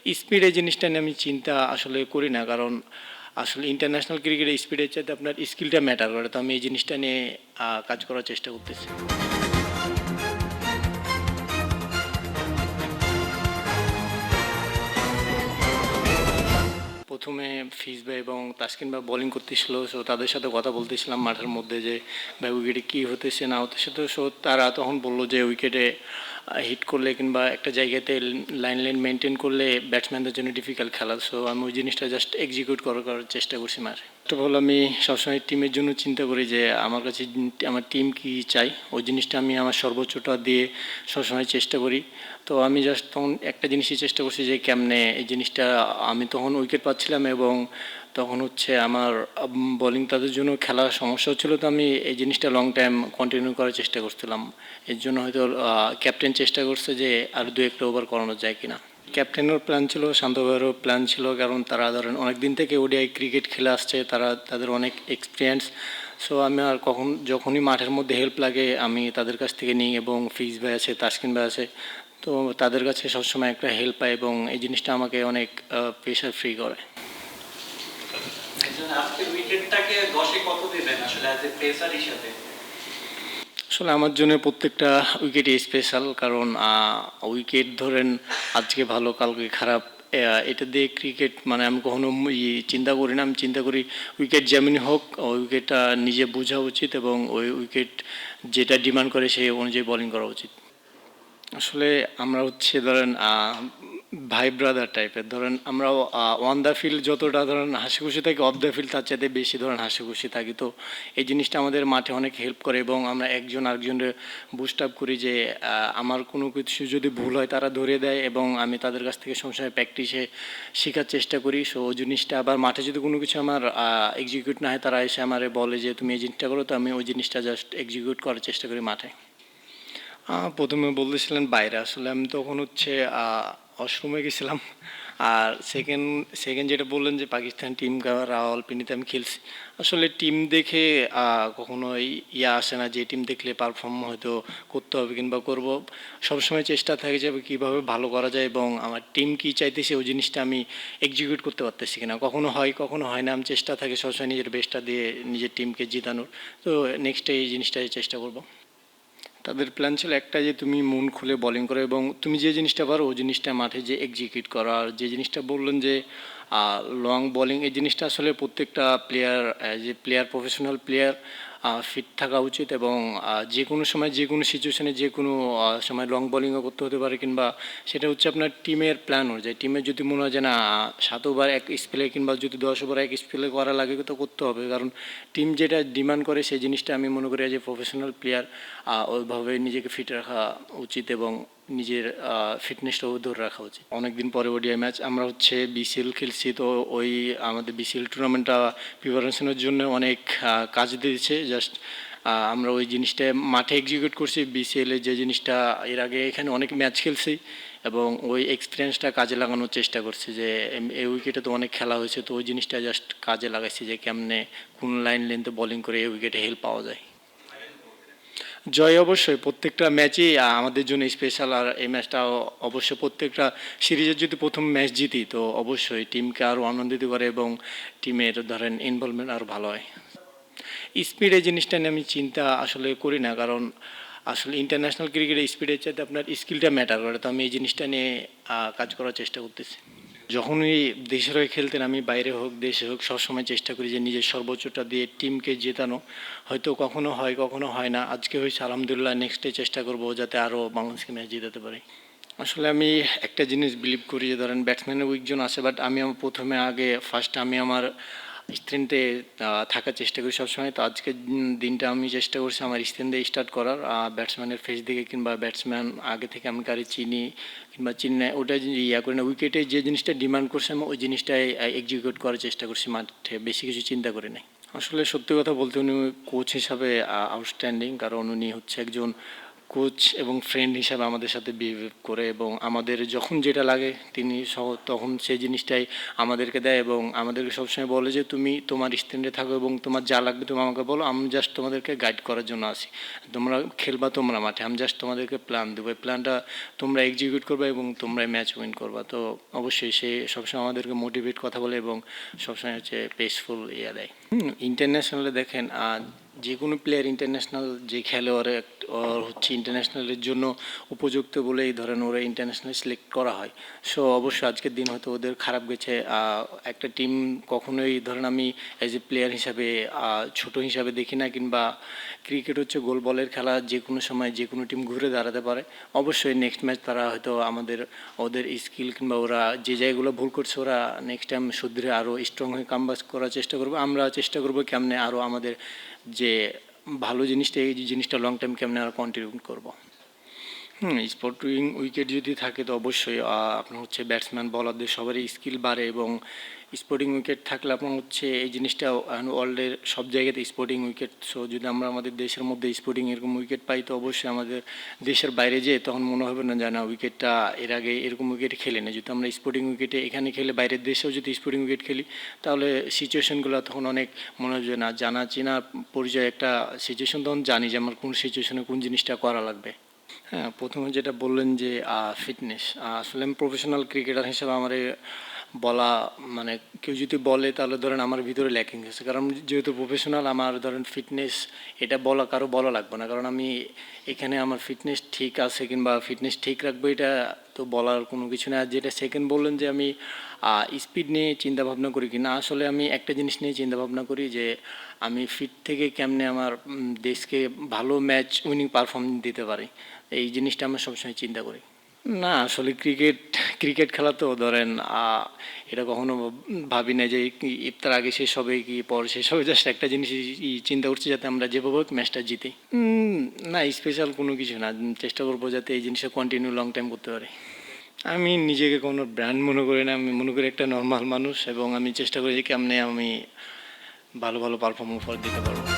Speed এই জিনিসটা নিয়ে আমি চিন্তা আসলে করি না, কারণ আসলে ইন্টারন্যাশনাল ক্রিকেটে স্পিডের চাইতে আপনার স্কিলটা ম্যাটার করে। তো আমি এই জিনিসটা নিয়ে কাজ করার চেষ্টা করতেছি। প্রথমে ফিজ ভাই এবং তাসকিন ভাই বোলিং করতেছিল, সো তাদের সাথে কথা বলতেছিলাম মাঠের মধ্যে যে ভাই উইকেটে কী হতেছে না হতেছে। তো সো তারা তখন বললো যে উইকেটে হিট করলে কিংবা একটা জায়গাতে লাইন মেনটেন করলে ব্যাটসম্যানদের জন্য ডিফিকাল্ট খেলা। সো আমি ওই জিনিসটা জাস্ট এক্সিকিউট করার চেষ্টা করছি মাঠে। তো বল, আমি সবসময় টিমের জন্য চিন্তা করি যে আমার কাছে আমার টিম কী চাই, ওই জিনিসটা আমি আমার সর্বোচ্চটা দিয়ে সবসময় চেষ্টা করি। তো আমি জাস্ট তখন একটা জিনিসই চেষ্টা করছি যে কেমনে এই জিনিসটা, আমি তখন উইকেট পাচ্ছিলাম এবং তখন হচ্ছে আমার বোলিং তাদের জন্য খেলার সমস্যা হচ্ছিলো। তো আমি এই জিনিসটা লং টাইম কন্টিনিউ করার চেষ্টা করছিলাম। এর জন্য হয়তো ক্যাপ্টেন চেষ্টা করছে যে আর দু একটা ওভার করানো যায় কিনা। ক্যাপ্টেনেরও প্ল্যান ছিল, শান্ত ভাইয়েরও প্ল্যান ছিল, কারণ তারা ধরেন অনেক দিন থেকে ওডিআই ক্রিকেট খেলে আসছে, তাদের অনেক এক্সপিরিয়েন্স। সো আমি আর যখনই মাঠের মধ্যে হেল্প লাগে আমি তাদের কাছ থেকে নিই, এবং ফিজ ভাই আছে, তাসকিন ভাই আছে, তো তাদের কাছে সবসময় একটা হেল্প পাই এবং এই জিনিসটা আমাকে অনেক প্রেশার ফ্রি করে। আজকে উইকেটটাকে 10-এ কত দিবেন আসলে অ্যাজ এ পেসার হিসেবে? আসলে আমার জন্য প্রত্যেকটা উইকেটই স্পেশাল, কারণ উইকেট ধরেন আজকে ভালো কালকে খারাপ, এটা দিয়ে ক্রিকেট মানে আমি কখনো চিন্তা করি না। আমি চিন্তা করি উইকেট যেমনই হোক ওই উইকেটটা নিজে বোঝা উচিত এবং ওই উইকেট যেটা ডিমান্ড করে সেই অনুযায়ী বোলিং করা উচিত। আসলে আমরা হচ্ছে ধরেন ভাই ব্রাদার টাইপের, ধরেন আমরা অন দ্য ফিল্ড যতটা ধরেন হাসি খুশি থাকি, অফ দ্য ফিল্ড তার চাইতে বেশি ধরেন হাসি খুশি থাকি। তো এই জিনিসটা আমাদের মাঠে অনেক হেল্প করে এবং আমরা একজন আরেকজনের বুস্ট আপ করি যে আমার কোনো কিছু যদি ভুল হয় তারা ধরে দেয় এবং আমি তাদের কাছ থেকে সবসময় প্র্যাকটিসে শেখার চেষ্টা করি। সো ওই জিনিসটা আবার মাঠে যদি কোনো কিছু আমার এক্সিকিউট না হয় তারা এসে আমারে বলে যে তুমি এই জিনিসটা করো, তো আমি ওই জিনিসটা জাস্ট এক্সিকিউট করার চেষ্টা করি মাঠে। প্রথমে বলতেছিলেন বাইরে, আসলে আমি তখন হচ্ছে ওয়াশরুমে গেছিলাম। আর সেকেন্ড সেকেন্ড যেটা বললেন যে পাকিস্তান টিম রাওয়ালপিন্ডিতে আমি খেলছি, আসলে টিম দেখে কখনো ইয়া আসে না যে টিম দেখলে পারফর্ম হয়তো করতে হবে কিংবা করব। সবসময় চেষ্টা থাকে যে কীভাবে ভালো করা যায় এবং আমার টিম কী চাইতেছে ওই জিনিসটা আমি এক্সিকিউট করতে পারতেছি কিনা। কখনো হয় কখনো হয় না, আমি চেষ্টা থাকে সবসময় নিজের বেস্টটা দিয়ে নিজের টিমকে জিতানোর। তো নেক্সটে এই জিনিসটাই চেষ্টা করব। তাদের প্ল্যান ছিল একটা, যে তুমি মন খুলে বোলিং করো এবং তুমি যে জিনিসটা পারো ওই জিনিসটা মাঠে যে এক্সিকিউট করা। আর যে জিনিসটা বললেন যে লং বোলিং, এই জিনিসটা আসলে প্রত্যেকটা প্লেয়ার, যে প্লেয়ার প্রফেশনাল প্লেয়ার ফিট থাকা উচিত এবং যে কোনো সময় যে কোনো সিচুয়েশানে যে কোনো সময় লং বোলিংও করতে হতে পারে, কিংবা সেটা হচ্ছে আপনার টিমের প্ল্যান অনুযায়ী। টিমের যদি মনে হয় যে না 7 ওভার এক স্পেলে কিংবা যদি 10 ওভার এক স্পেলে করা লাগে তো করতে হবে, কারণ টিম যেটা ডিমান্ড করে সেই জিনিসটা আমি মনে করি যে প্রফেশনাল প্লেয়ার ওইভাবে নিজেকে ফিট রাখা উচিত এবং নিজের ফিটনেসটাও ধরে রাখা উচিত। অনেকদিন পরে ওডিআই ম্যাচ আমরা হচ্ছে বিসিএল খেলছি, তো ওই আমাদের বিসিএল টুর্নামেন্টটা প্রিপারেশনের জন্য অনেক কাজ দিয়েছে। জাস্ট আমরা ওই জিনিসটা মাঠে এক্সিকিউট করছি। বিসিএলে যে জিনিসটা এর আগে এখানে অনেক ম্যাচ খেলছি এবং ওই এক্সপিরিয়েন্সটা কাজে লাগানোর চেষ্টা করছি যে এই উইকেটে তো অনেক খেলা হয়েছে, তো ওই জিনিসটা জাস্ট কাজে লাগাইছি যে কেমনে কোন লাইন লেন্থে বোলিং করে এই উইকেটে হেল্প পাওয়া যায়। জয় অবশ্যই প্রত্যেকটা ম্যাচই আমাদের জন্য স্পেশাল, আর এই ম্যাচটা অবশ্যই প্রত্যেকটা সিরিজের যদি প্রথম ম্যাচ জিতি তো অবশ্যই টিমকে আরও আনন্দিত করে এবং টিমের ধরেন ইনভলভমেন্ট আরও ভালো হয়। স্পিড এই জিনিসটা নিয়ে আমি চিন্তা আসলে করি না, কারণ আসলে ইন্টারন্যাশনাল ক্রিকেটে স্পিডের চাইতে আপনার স্কিলটা ম্যাটার করে। তো আমি এই জিনিসটা নিয়ে কাজ করার চেষ্টা করতেছি। যখনই দেশের হয়ে খেলতেন, আমি বাইরে হোক দেশে হোক সবসময় চেষ্টা করি যে নিজের সর্বোচ্চটা দিয়ে টিমকে জেতানো। হয়তো কখনো হয় কখনো হয় না, আজকে হয়েছে আলহামদুলিল্লাহ, নেক্সট ডে চেষ্টা করবো যাতে আরও বাংলাদেশকে ম্যাচ জেতাতে পারি। আসলে আমি একটা জিনিস বিলিভ করি যে ধরেন ব্যাটসম্যানের উইক জোন আছে, বাট আমি আমার প্রথমে ফার্স্ট আমি আমার স্ট্রেন্থে থাকার চেষ্টা করি সবসময়। তো আজকের দিনটা আমি চেষ্টা করছি আমার স্ট্রেন্থে স্টার্ট করার, ব্যাটসম্যানের ফেস দিকে কিংবা ব্যাটসম্যান আগে থেকে আমি কারি চিনি কিংবা চিনি না ওটা ইয়া করি না। উইকেটে যে জিনিসটা ডিমান্ড করছে আমি ওই জিনিসটাই এক্সিকিউট করার চেষ্টা করছি মাঠে, বেশি কিছু চিন্তা করি নাই। আসলে সত্যি কথা বলতে উনি কোচ হিসাবে আউটস্ট্যান্ডিং, কারণ উনি হচ্ছে একজন কোচ এবং ফ্রেন্ড হিসাবে আমাদের সাথে বিহেভ করে এবং আমাদের যখন যেটা লাগে তিনি তখন সেই জিনিসটাই আমাদেরকে দেয় এবং আমাদেরকে সবসময় বলে যে তুমি তোমার স্ট্যান্ডে থাকো এবং তোমার যা লাগবে তুমি আমাকে বলো, আমি জাস্ট তোমাদেরকে গাইড করার জন্য আসি। তোমরা খেলবা তোমরা মাঠে, আমি জাস্ট তোমাদেরকে প্ল্যান দেবো, এই প্ল্যানটা তোমরা এক্সিকিউট করবে এবং তোমরাই ম্যাচ উইন করবা। তো অবশ্যই সে সবসময় আমাদেরকে মোটিভেট কথা বলে এবং সবসময় হচ্ছে পেসফুল ইয়ে দেয়। ইন্টারন্যাশনালে দেখেন যে কোনো প্লেয়ার ইন্টারন্যাশনাল যে খেলে ওর হচ্ছে ইন্টারন্যাশনালের জন্য উপযুক্ত বলেই ধরেন ওরা ইন্টারন্যাশনাল সিলেক্ট করা হয়। সো অবশ্যই আজকের দিন হয়তো ওদের খারাপ গেছে। একটা টিম কখনোই ধরেন আমি অ্যাজ এ প্লেয়ার হিসাবে ছোট হিসাবে দেখি না, কিংবা ক্রিকেট হচ্ছে গোল বলের খেলা, যে কোনো সময় যে কোনো টিম ঘুরে দাঁড়াতে পারে। অবশ্যই নেক্সট ম্যাচ তারা হয়তো ওদের স্কিল কিংবা ওরা যে জায়গাগুলো ভুল করছে ওরা নেক্সট টাইম শুধরে আরও স্ট্রং হয়ে কামব্যাক করার চেষ্টা করবো। আমরা চেষ্টা করবো কেমনে আরও আমাদের যে ভালো জিনিসটা, এই জিনিসটা লং টাইম কেমনে আরও কন্টিনিউ করবো। স্পোর্টিং উইকেট যদি থাকে তো অবশ্যই আপনার হচ্ছে ব্যাটসম্যান বলারদের সবারই স্কিল বাড়ে এবং স্পোর্টিং উইকেট থাকলে আপনার হচ্ছে এই জিনিসটা ওয়ার্ল্ডের সব জায়গাতে স্পোর্টিং উইকেট। সো যদি আমরা আমাদের দেশের মধ্যে স্পোর্টিং এরকম উইকেট পাই তো অবশ্যই আমাদের দেশের বাইরে যেয়ে তখন মনে হবে না জানা উইকেটটা এর আগে এরকম উইকেট খেলে না। যদি আমরা স্পোর্টিং উইকেটে এখানে খেলে বাইরের দেশেও যদি স্পোর্টিং উইকেট খেলি তাহলে সিচুয়েশনগুলো তখন অনেক মনে হয় যে না জানা চেনা পরিচয় একটা সিচুয়েশন, তখন জানি যে আমার কোন সিচুয়েশনে কোন জিনিসটা করা লাগবে। হ্যাঁ, প্রথমে যেটা বললেন যে ফিটনেস, আসলে আমি প্রফেশনাল ক্রিকেটার হিসেবে আমার বলা মানে কেউ যদি বলে তাহলে ধরেন আমার ভিতরে ল্যাকিং আছে, কারণ যেহেতু প্রফেশনাল আমার ধরেন ফিটনেস এটা কারো বলা লাগবে না, কারণ আমি এখানে আমার ফিটনেস ঠিক আছে কিংবা ফিটনেস ঠিক রাখবো এটা তো বলার কোনো কিছু না। আর যেটা সেকেন্ড বললেন যে আমি স্পিড নিয়ে চিন্তা ভাবনা করি কি না, আসলে আমি একটা জিনিস নিয়ে চিন্তা ভাবনা করি যে আমি ফিট থেকে কেমনে আমার দেশকে ভালো ম্যাচ উইনিং পারফরমেন্স দিতে পারি, এই জিনিসটা আমরা সবসময় চিন্তা করি। না আসলে ক্রিকেট খেলা তো ধরেন এটা কখনো ভাবি না যে ইফতার আগে শেষ হবে কি পর শেষ হবে, জাস্ট একটা জিনিস চিন্তা করছি যাতে আমরা যেভাবে হোক ম্যাচটা জিতি। না স্পেশাল কোনো কিছু না, চেষ্টা করবো যাতে এই জিনিসটা কন্টিনিউ লং টাইম করতে পারি। আমি নিজেকে কোনো ব্র্যান্ড মনে করি না, আমি মনে করি একটা নর্মাল মানুষ এবং আমি চেষ্টা করি যে কেমনে আমি ভালো ভালো পারফরমেন্স দিতে পারবো।